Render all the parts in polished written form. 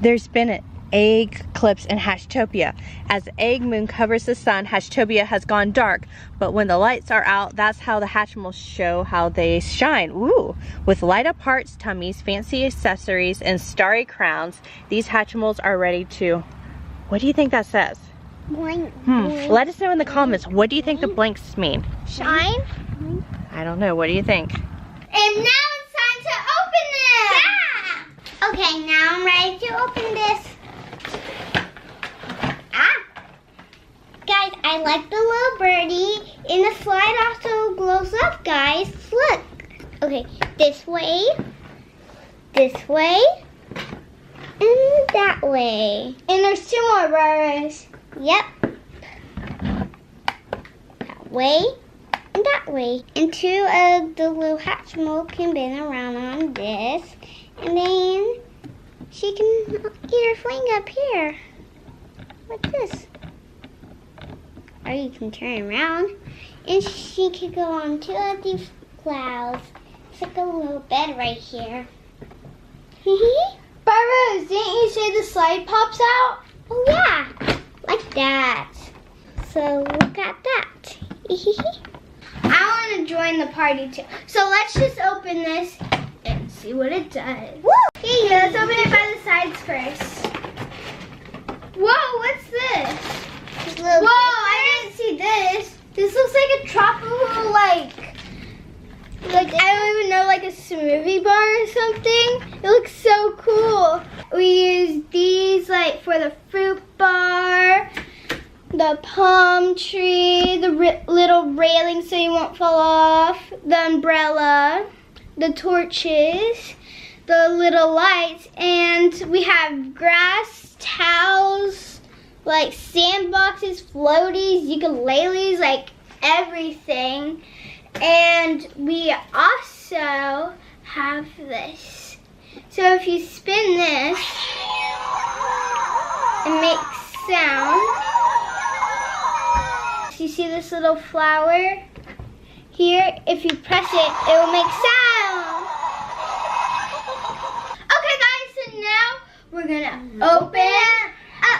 There's been an egg eclipse in Hatchtopia. As the egg moon covers the sun, Hatchtopia has gone dark, but when the lights are out, that's how the Hatchimals show how they shine. Ooh! With light up hearts, tummies, fancy accessories, and starry crowns, these Hatchimals are ready to... What do you think that says? Blank. Let us know in the comments, what do you think the blanks mean? Shine? I don't know, what do you think? And now it's time to open this! Yeah! Okay, now I'm ready to open this. Guys, I like the little birdie. And the slide also glows up, guys. Look. Okay, this way, and that way. And there's 2 more bars. Yep. That way and that way. And 2 of the little Hatchimal can bend around on this. And then she can eat her fling up here. Like this. Or you can turn around. And she can go on 2 of these clouds. It's like a little bed right here. Briar Rose, didn't you say the slide pops out? Oh yeah, like that. So look at that. I want to join the party too. So let's just open this and see what it does. Woo! Okay, let's open it by the sides first. Whoa, what's this? Whoa, I didn't see this. This looks like a tropical, like I don't even know, like a smoothie bar or something. It looks so cool. We use these like for the fruit bar, the palm tree, the little railing so you won't fall off, the umbrella, the torches, the little lights, and we have grass, towels, like sandboxes, floaties, ukuleles, like everything. And we also have this. So if you spin this, it makes sound. So you see this little flower here? If you press it, it will make sound. Okay guys, so now we're gonna open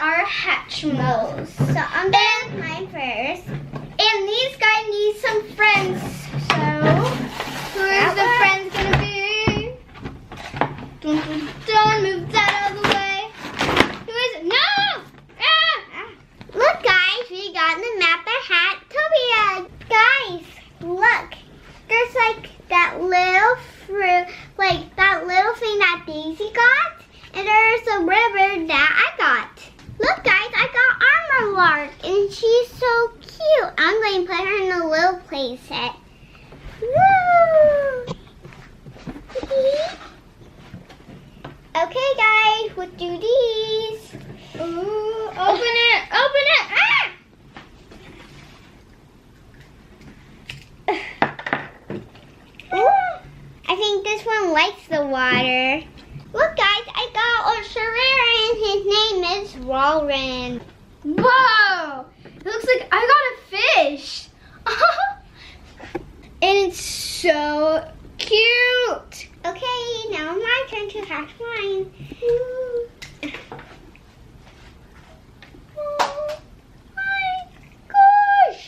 our Hatchimals. So I'm gonna do mine first. And these guys need some friends. So, who is the friends gonna be? Dun, dun, dun, move that out of the way. Who is it? No! Ah! Look guys, we got the map of Hatchtopia. Guys, look. There's like that little fruit, like that little thing that Daisy got. And there's a river that I got. Look guys, I got Armor Lark and she's so cute. I'm going to put her in a little play set. Woo! Okay guys, we'll do these. Ooh, open it! Open it! Ah! Ooh, I think this one likes the water. Look guys, I got a Sharera and his name is Walren. Whoa! It looks like I got a fish. And it's so cute. Okay, now my turn to hatch mine. Oh my gosh!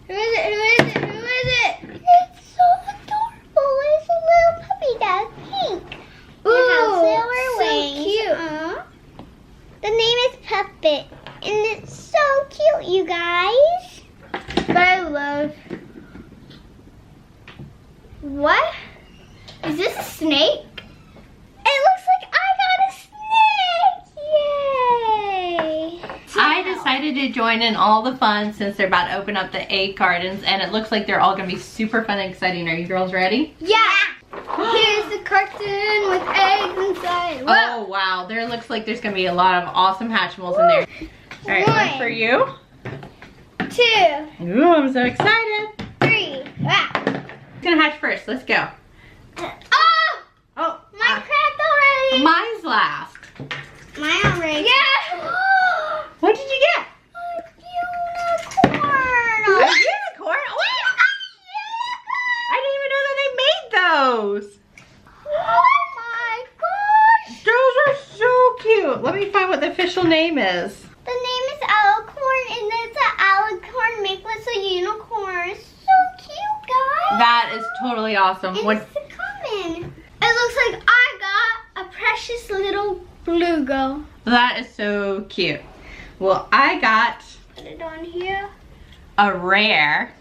Who is it? Who is it? Who is it? It's so adorable. It's a little puppy that's pink. Ooh, silver so wings. cute. The name is Puppet, and it's so cute, you guys. But I love... What? Is this a snake? It looks like I got a snake! Yay! I decided to join in all the fun since they're about to open up the egg gardens, and it looks like they're all gonna be super fun and exciting. Are you girls ready? Yeah! Here's the carton with eggs inside. Whoa. Oh wow, there looks like there's gonna be a lot of awesome Hatchimals in there. All right, one for you. 2, Ooh, I'm so excited. 3. Ah. Who's gonna hatch first? Let's go. Oh! Oh, Mine cracked already. mine's last. Mine already. Yeah! What did you get? A unicorn! A unicorn? Oh, I didn't even know that they made those. Oh my gosh! Those are so cute. Let me find what the official name is. The name is Alicorn, and it's an alicorn mixed with a unicorn. It's so cute, guys. That is totally awesome. And What? it's the common. It looks like I got a precious little blue girl. That is so cute. Well, I got Put it on here. a rare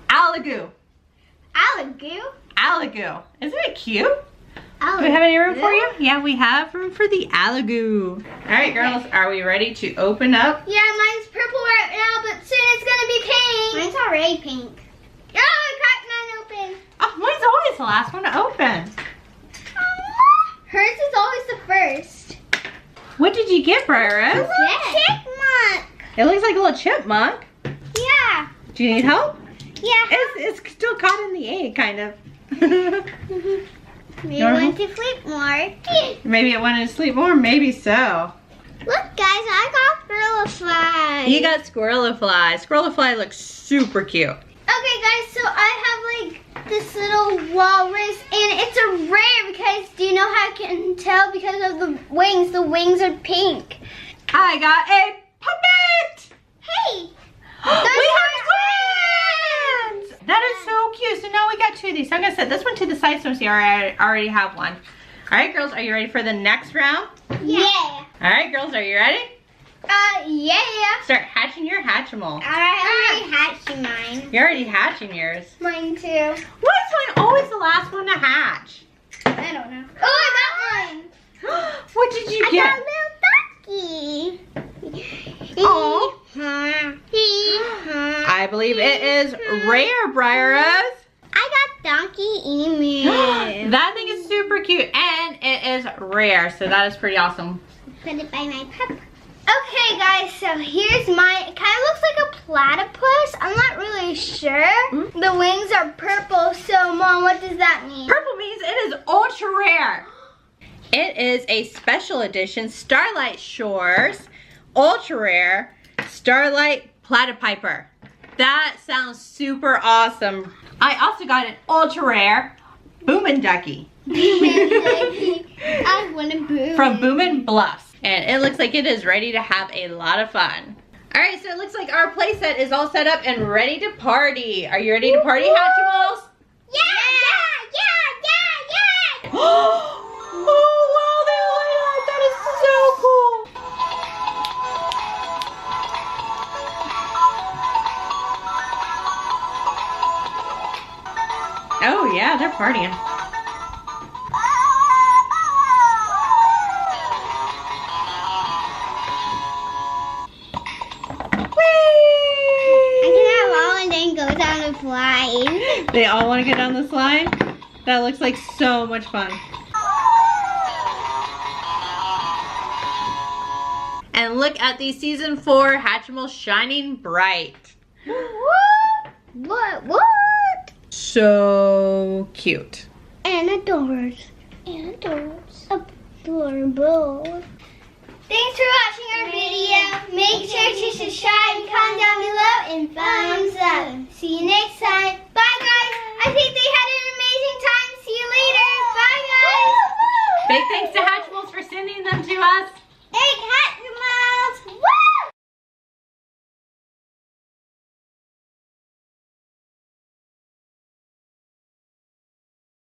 Alligoo. Alligoo. Alligoo. Isn't it cute? Alligoo. Do we have any room for you? Yeah, we have room for the Alligoo. All right, girls, are we ready to open up? Yeah, mine's purple right now, but soon it's gonna be pink. Mine's already pink. Oh, I cracked mine open. Oh, mine's always the last one to open. Hers is always the first. What did you get, Briar Rose? Chipmunk. It looks like a little chipmunk. Yeah. Do you need help? Yeah. It's still caught in the egg, kind of. We want to sleep more. Maybe it wanted to sleep more. Maybe so. Look, guys, I got Butterfly. You got Squirrelifly. Squirrelifly looks super cute. Okay, guys, so I have like this little walrus, and it's a rare because do you know how I can tell? Because of the wings. The wings are pink. I got a puppet. Hey, We have twins! That is so cute. So now we got two of these. So I'm going to set this one to the side so see I already have one. All right, girls, are you ready for the next round? yeah. All right, girls, are you ready? Yeah. Start hatching your Hatchimal. I already hatched mine. You're already hatching yours. Mine too. Why is mine always the last one to hatch? I don't know. Oh, I got mine. What did you I get? got a little ducky. Aw. I I believe it is rare, Briar Rose. got Donkey Emu. That thing is super cute and it is rare, so that is pretty awesome. Put it by my pup. Okay, guys, so here's mine. It kind of looks like a platypus. I'm not really sure. The wings are purple, so Mom, what does that mean? Purple means it is ultra rare. It is a special edition Starlight Shores ultra rare Starlight Platypiper. That sounds super awesome. I also got an ultra rare Boomin' Ducky. I want to boo. From Boomin' Bluffs. And it looks like it is ready to have a lot of fun. All right, so it looks like our play set is all set up and ready to party. Are you ready to party, Hatchimals? Yeah. Oh, wow, they light up. That is so cool. Oh, yeah, they're partying. Slide. They all want to get on the slide? That looks like so much fun. And look at the season 4 Hatchimals shining bright. What? So cute. And adorable. Adorable. Thanks for watching our video. Make sure to subscribe and comment down below and thumbs up. See you next time. Bye, guys. I think they had an amazing time. See you later. Bye, guys. Big thanks to Hatchimals for sending them to us. Egg hat.